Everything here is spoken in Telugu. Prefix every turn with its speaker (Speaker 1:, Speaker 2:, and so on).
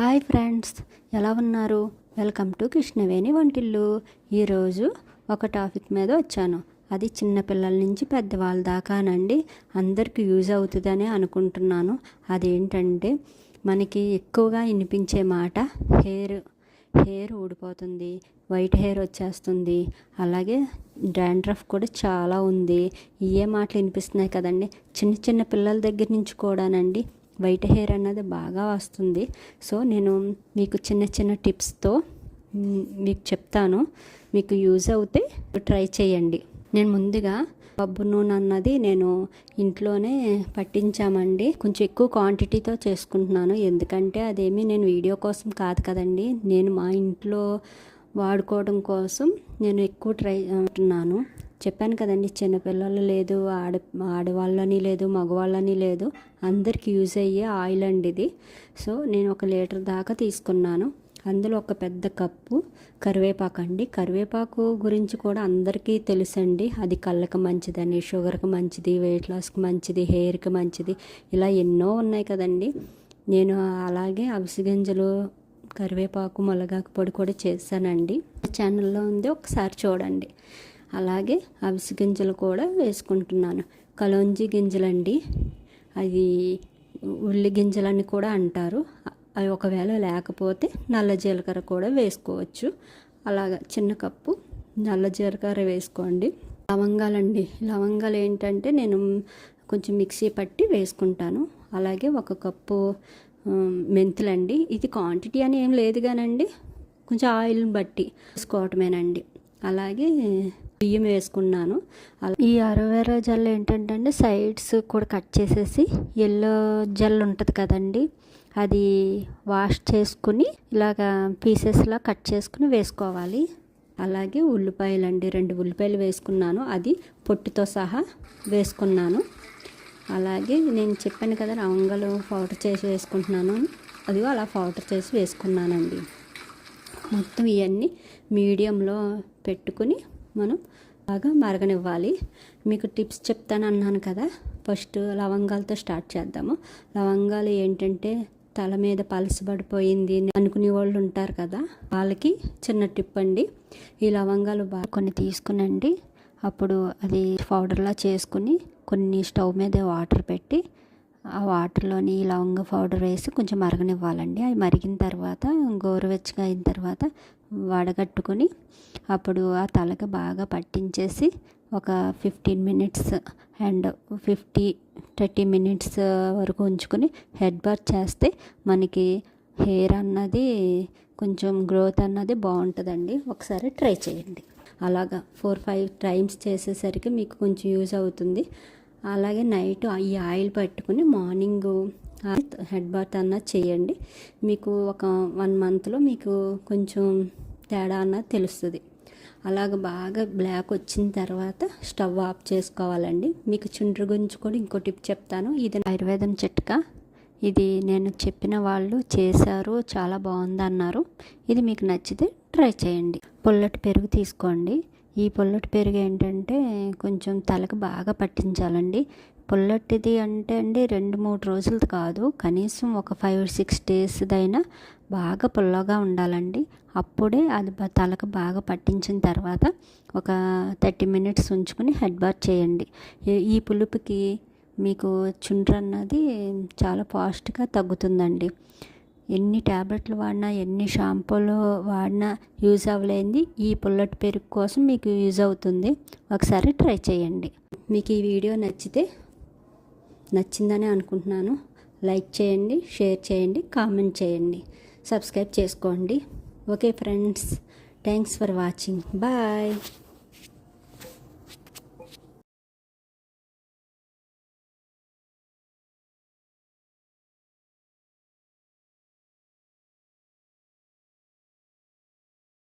Speaker 1: హాయ్ ఫ్రెండ్స్, ఎలా ఉన్నారు? వెల్కమ్ టు కృష్ణవేణి వంటిల్లు. ఈరోజు ఒక టాపిక్ మీద వచ్చాను. అది చిన్నపిల్లల నుంచి పెద్దవాళ్ళ దాకానండి అందరికీ యూజ్ అవుతుందని అనుకుంటున్నాను. అదేంటంటే మనకి ఎక్కువగా వినిపించే మాట హెయిర్ ఊడిపోతుంది, వైట్ హెయిర్ వచ్చేస్తుంది, అలాగే డాండ్రఫ్ కూడా చాలా ఉంది. ఇవే మాటలు వినిపిస్తున్నాయి కదండి. చిన్న చిన్న పిల్లల దగ్గర నుంచి కూడానండి వైట్ హెయిర్ అన్నది బాగా వస్తుంది. సో నేను మీకు చిన్న చిన్న టిప్స్తో మీకు చెప్తాను, మీకు యూజ్ అవుతే ట్రై చేయండి. నేను ముందుగా కొబ్బరి నూనె అన్నది నేను ఇంట్లోనే పట్టించామండి. కొంచెం ఎక్కువ క్వాంటిటీతో చేసుకుంటున్నాను, ఎందుకంటే అదేమీ నేను వీడియో కోసం కాదు కదండి, నేను మా ఇంట్లో వాడుకోవడం కోసం నేను ఎక్కువ ట్రై అంటున్నాను. చెప్పాను కదండి, చిన్నపిల్లలు లేదు, ఆడవాళ్ళని లేదు, మగవాళ్ళని లేదు, అందరికి యూజ్ అయ్యే ఆయిల్ అండి ఇది. సో నేను 1 లీటర్ దాకా తీసుకున్నాను. అందులో ఒక పెద్ద కప్పు కరివేపాకు అండి. కరివేపాకు గురించి కూడా అందరికీ తెలుసండి, అది కళ్ళకి మంచిదని, షుగర్కి మంచిది, వెయిట్ లాస్కి మంచిది, హెయిర్కి మంచిది, ఇలా ఎన్నో ఉన్నాయి కదండి. నేను అలాగే అవిసె గింజలు, కరివేపాకు, మునగాకు పొడి కూడా చేశానండి. ఛానల్లో ఉంది, ఒకసారి చూడండి. అలాగే అవిసె గింజలు కూడా వేసుకుంటున్నాను. కలోంజీ గింజలండి, అది ఉల్లి గింజలని కూడా అంటారు. అవి ఒకవేళ లేకపోతే నల్ల జీలకర్ర కూడా వేసుకోవచ్చు. అలాగా చిన్న కప్పు నల్ల జీలకర్ర వేసుకోండి. లవంగాలండి, లవంగాలు ఏంటంటే నేను కొంచెం మిక్సీ పట్టి వేసుకుంటాను. అలాగే 1 కప్పు మెంతులండి. ఇది క్వాంటిటీ అని ఏం లేదు కానండి, కొంచెం ఆయిల్ని బట్టి వేసుకోవటమేనండి. అలాగే బియ్యం వేసుకున్నాను. ఈ అలోవెరా జెల్ ఏంటంటే సైడ్స్ కూడా కట్ చేసేసి ఎల్లో జెల్ ఉంటుంది కదండి, అది వాష్ చేసుకుని ఇలాగా పీసెస్లా కట్ చేసుకుని వేసుకోవాలి. అలాగే ఉల్లిపాయలండి, 2 ఉల్లిపాయలు వేసుకున్నాను, అది పొట్టుతో సహా వేసుకున్నాను. అలాగే నేను చెప్పాను కదా లవంగాలు పౌడర్ చేసి వేసుకుంటున్నాను, అది అలా పౌడర్ చేసి వేసుకున్నానండి. మొత్తం ఇవన్నీ మీడియంలో పెట్టుకుని మనం బాగా మరగనివ్వాలి. మీకు టిప్స్ చెప్తాను అన్నాను కదా, ఫస్ట్ లవంగాలతో స్టార్ట్ చేద్దాము. లవంగాలు ఏంటంటే తల మీద పలసబడిపోయింది అనుకునే వాళ్ళు ఉంటారు కదా, వాళ్ళకి చిన్న టిప్ అండి. ఈ లవంగాలు బాగా కొన్ని తీసుకునండి, అప్పుడు అది పౌడర్లా చేసుకుని కొన్ని స్టవ్ మీద వాటర్ పెట్టి ఆ వాటర్లోని లవంగ పౌడర్ వేసి కొంచెం మరగనివ్వాలండి. అవి మరిగిన తర్వాత గోరువెచ్చగా అయిన తర్వాత వడగట్టుకొని అప్పుడు ఆ తలకి బాగా పట్టించేసి ఒక 15 మినిట్స్ అండ్ 30 మినిట్స్ వరకు ఉంచుకొని హెడ్ బాత్ చేస్తే మనకి హెయిర్ అన్నది కొంచెం గ్రోత్ అన్నది బాగుంటుందండి. ఒకసారి ట్రై చేయండి. అలాగా 4-5 టైమ్స్ చేసేసరికి మీకు కొంచెం యూజ్ అవుతుంది. అలాగే నైట్ ఈ ఆయిల్ పట్టుకుని మార్నింగ్ హెడ్ బాత్ అన్నది చేయండి. మీకు ఒక 1 మంత్లో మీకు కొంచెం తేడా అన్నది తెలుస్తుంది. అలాగ బాగా బ్లాక్ వచ్చిన తర్వాత స్టవ్ ఆఫ్ చేసుకోవాలండి. మీకు చుండ్రు గురించి కూడా ఇంకో టిప్ చెప్తాను. ఇది ఆయుర్వేదం చిట్కా, ఇది నేను చెప్పిన వాళ్ళు చేశారు, చాలా బాగుంది అన్నారు. ఇది మీకు నచ్చితే ట్రై చేయండి. పుల్లటి పెరుగు తీసుకోండి. ఈ పుల్లటి పెరుగు ఏంటంటే కొంచెం తలకు బాగా పట్టించాలండి. పుల్లటిది అంటే అండి 2-3 రోజులది కాదు, కనీసం ఒక 5-6 డేస్దైనా బాగా పుల్లగా ఉండాలండి. అప్పుడే అది తలకు బాగా పట్టించిన తర్వాత ఒక 30 మినిట్స్ ఉంచుకుని హెడ్ బాత్ చేయండి. ఈ పులుపుకి మీకు చుండ్రు అన్నది చాలా ఫాస్ట్గా తగ్గుతుందండి. ఎన్ని ట్యాబ్లెట్లు వాడినా, ఎన్ని షాంపూలు వాడినా యూజ్ అవ్వలేంది ఈ పుల్లటి పెరుగు కోసం మీకు యూజ్ అవుతుంది. ఒకసారి ట్రై చేయండి. మీకు ఈ వీడియో నచ్చిందని అనుకుంటున్నాను. లైక్ చేయండి, షేర్ చేయండి, కామెంట్ చేయండి, సబ్స్క్రైబ్ చేసుకోండి. Okay friends, thanks for watching. Bye.